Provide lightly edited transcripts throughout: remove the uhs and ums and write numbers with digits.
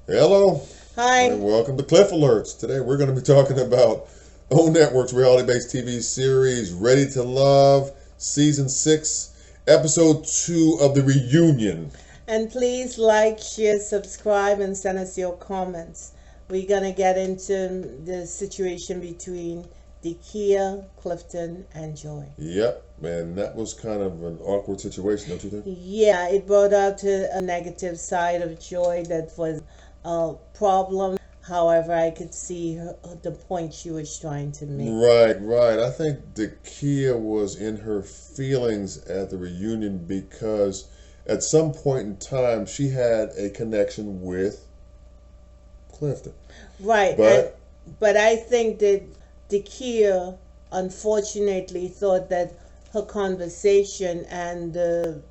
Hello, Hi. and welcome to Cliff Alerts. Today we're going to be talking about O Network's reality-based TV series Ready to Love, Season 6, Episode 2 of The Reunion. And please like, share, subscribe, and send us your comments. We're going to get into the situation between Dekia, Clifton, and Joy. Yep, and that was kind of an awkward situation, don't you think? Yeah, it brought out a negative side of Joy that was a problem. However, I could see the point she was trying to make. Right. I think Dekia was in her feelings at the reunion because at some point in time she had a connection with Clifton. Right, But but I think that Dekia unfortunately thought that her conversation and the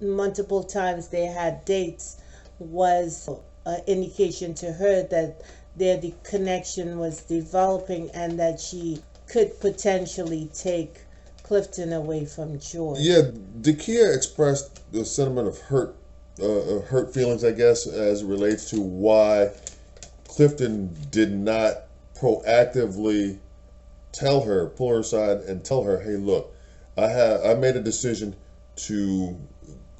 multiple times they had dates was an indication to her that the connection was developing and that she could potentially take Clifton away from Joy. yeah, Dekia expressed the sentiment of hurt feelings, I guess, as it relates to why Clifton did not proactively pull her aside and tell her, "Hey, look, I made a decision to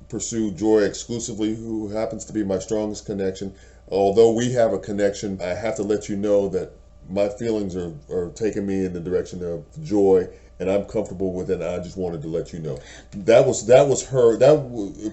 pursue Joy exclusively, who happens to be my strongest connection. Although we have a connection, I have to let you know that my feelings are taking me in the direction of Joy, and I'm comfortable with it. And I just wanted to let you know." That was her.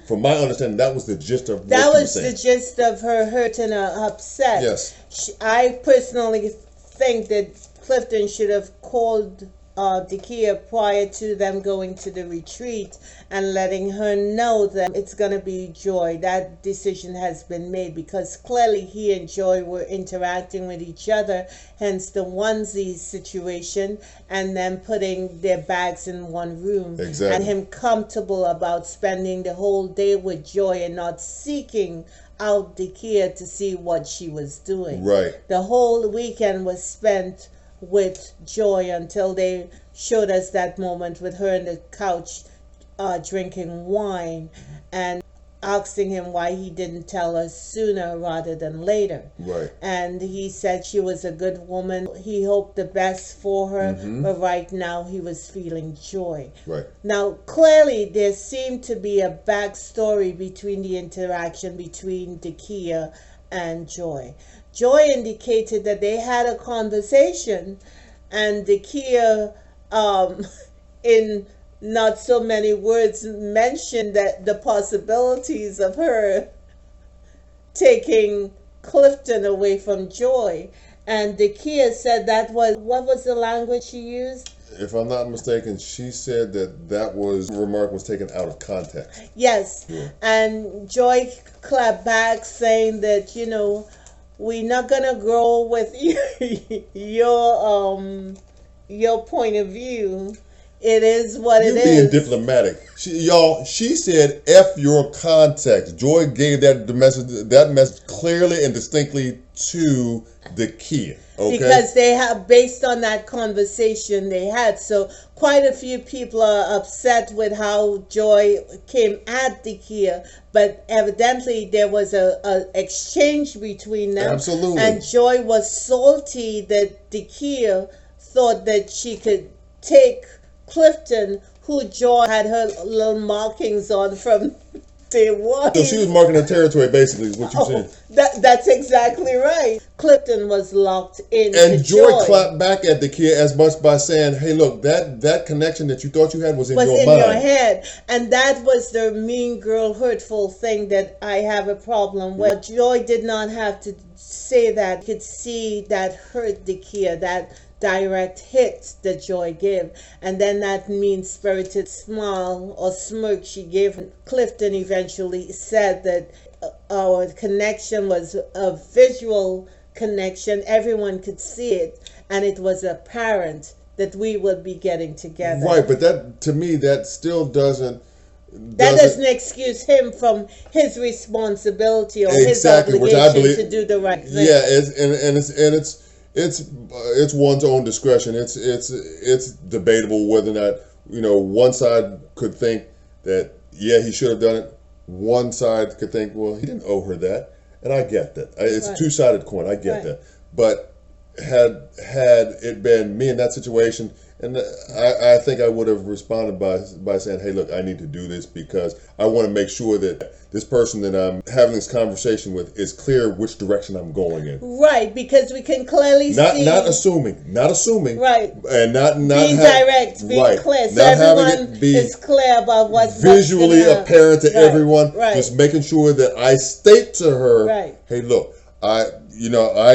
From my understanding, that was the gist of what That she was was saying. the gist of her hurt and upset. Yes. I personally think that Clifton should have called Dekia prior to them going to the retreat and letting her know that it's going to be Joy. That decision has been made because clearly he and Joy were interacting with each other, hence the onesie situation, and them putting their bags in one room. Exactly. And him comfortable about spending the whole day with Joy and not seeking out Dekia to see what she was doing. Right. The whole weekend was spent with Joy until they showed us that moment with her on the couch drinking wine and asking him why he didn't tell us sooner rather than later. Right. And he said she was a good woman. He hoped the best for her, but right now he was feeling joy. Right. Now, clearly, there seemed to be a backstory between the interaction between Dekia and Joy. Joy indicated that they had a conversation, and Dekia, in not so many words, mentioned that the possibilities of her taking Clifton away from Joy. And Dekia said that was, what was the language she used? If I'm not mistaken, she said that remark was taken out of context. Yes. Yeah. And Joy clapped back saying that, we're not gonna go with your point of view. It is what it You're is. being diplomatic. She said F your context. Joy gave that message clearly and distinctly to Dekia. Okay? Because they have, based on that conversation they had, so quite a few people are upset with how Joy came at Dekia, but evidently there was a exchange between them. Absolutely. And Joy was salty that Dekia thought that she could take Clifton, who Joy had her little markings on from day one. So she was marking her territory, basically, is what you're saying. That's exactly right. Clifton was locked in. And Joy clapped back at Dekia as much by saying, "Hey, look, that connection that you thought you had was in your mind. your head." And that was the mean girl, hurtful thing that I have a problem with. Joy did not have to say that. You could see that hurt Dekia, that direct hit that Joy gave, and then that mean-spirited smile or smirk she gave. Clifton eventually said that our connection was a visual connection. Everyone could see it, and it was apparent that we would be getting together. Right, but that, to me, that still doesn't excuse him from his responsibility or exactly, his obligation which I believe, to do the right thing. Yeah, it's one's own discretion. It's debatable whether or not one side could think that he should have done it. One side could think, well, he didn't owe her that, and I get that. It's a Right. two-sided coin. I get Right. that. But had it been me in that situation, and I think I would have responded by saying, "Hey, look, I need to do this because I want to make sure that this person that I'm having this conversation with is clear which direction I'm going in." Right, because we can clearly see. Not assuming. Right. And not Being direct, being right. clear, so Not having everyone it be is clear about what's visually gonna- apparent to Right, everyone. right. Just making sure that I state to her, Right. "Hey, look, I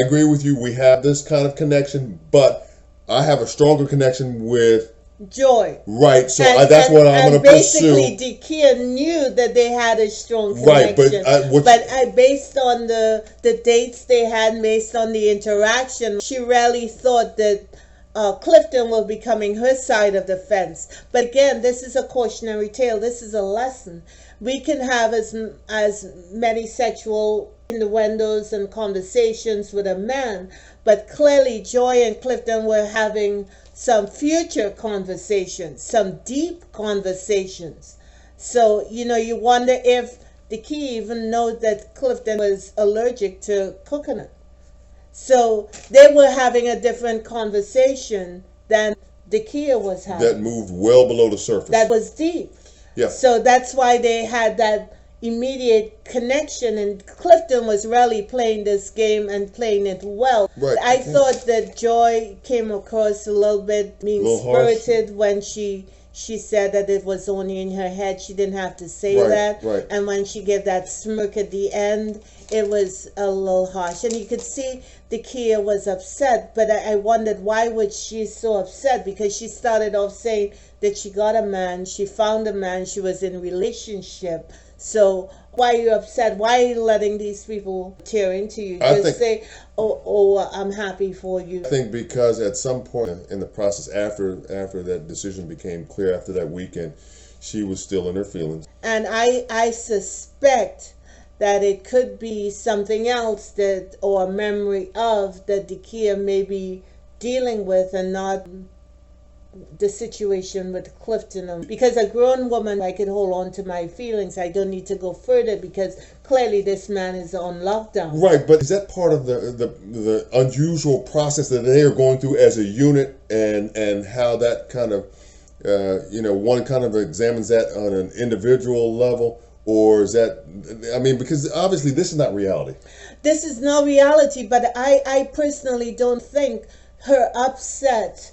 agree with you. We have this kind of connection, but I have a stronger connection with." Joy. Right, so And- that's what I'm and going to basically, pursue. Dikia knew that they had a strong Right, but connection. Based on the dates they had, based on the interaction, she really thought that Clifton will be coming her side of the fence. But again, this is a cautionary tale. This is a lesson. We can have as many sexual innuendos and conversations with a man, but clearly Joy and Clifton were having some future conversations, some deep conversations. So, you wonder if the key even knows that Clifton was allergic to coconut. So they were having a different conversation than the Kia was having. That moved well below the surface. That was deep. Yeah. So that's why they had that immediate connection, and Clifton was really playing this game and playing it well. Right. I thought that Joy came across a little bit mean-spirited when she said that it was only in her head. She didn't have to say that. Right. And when she gave that smirk at the end, it was a little harsh. And you could see the Kia was upset, but I wondered why was she so upset, because she started off saying that she got a man, she found a man, she was in relationship. So why are you upset? Why are you letting these people tear into you? Just say, oh, I'm happy for you. I think because at some point in the process, after that decision became clear, after that weekend, she was still in her feelings. And I suspect that it could be something else or a memory of that Dikia may be dealing with, and not the situation with Clifton. Because a grown woman, I could hold on to my feelings. I don't need to go further because clearly this man is on lockdown. Right, but is that part of the unusual process that they are going through as a unit, and how that kind of one kind of examines that on an individual level? Or is that, because obviously this is not reality. This is not reality, but I personally don't think her upset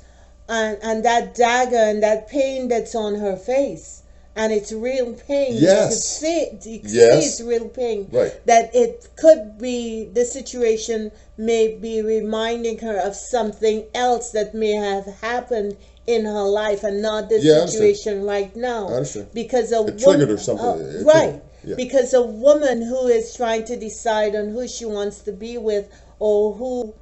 and that dagger and that pain that's on her face, and it's real pain. Yes. You could see it's real pain. Right. That it could be, the situation may be reminding her of something else that may have happened in her life, and not the situation right now. I understand. Because it triggered her something. Right. Yeah. Because a woman who is trying to decide on who she wants to be with, or who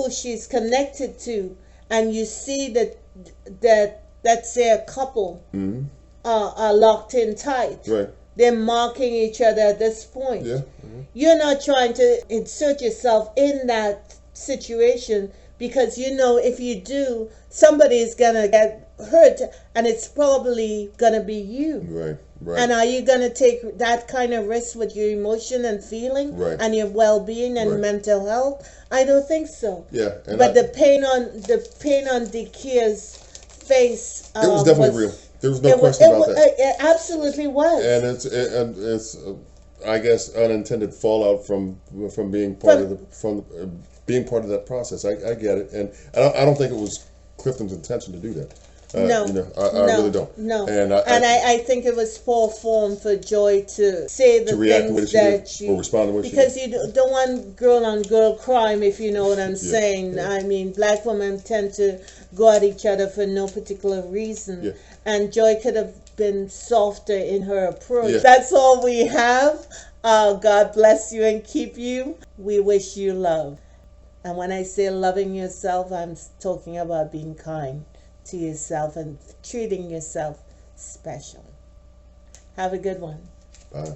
she's connected to, and you see that let's say a couple are locked in tight. Right. They're marking each other at this point. Yeah. You're not trying to insert yourself in that situation, because if you do, somebody is gonna get hurt, and it's probably gonna be you. Right. And are you gonna take that kind of risk with your emotion and feeling, right, and your well-being and mental health? I don't think so. Yeah. But the pain on Dikia's face, it was definitely real. There was no question about that. It absolutely was. And it's I guess unintended fallout from being part of being part of that process. I get it, and I don't think it was Clifton's intention to do that. No, I really don't. No, and I think it was poor form for Joy to say the things that she or respond to what because she you don't want girl on girl crime, if you know what I'm saying. Yeah. Black women tend to go at each other for no particular reason, and Joy could have been softer in her approach. Yeah. That's all we have. God bless you and keep you. We wish you love. And when I say loving yourself, I'm talking about being kind to yourself and treating yourself special. Have a good one. Bye.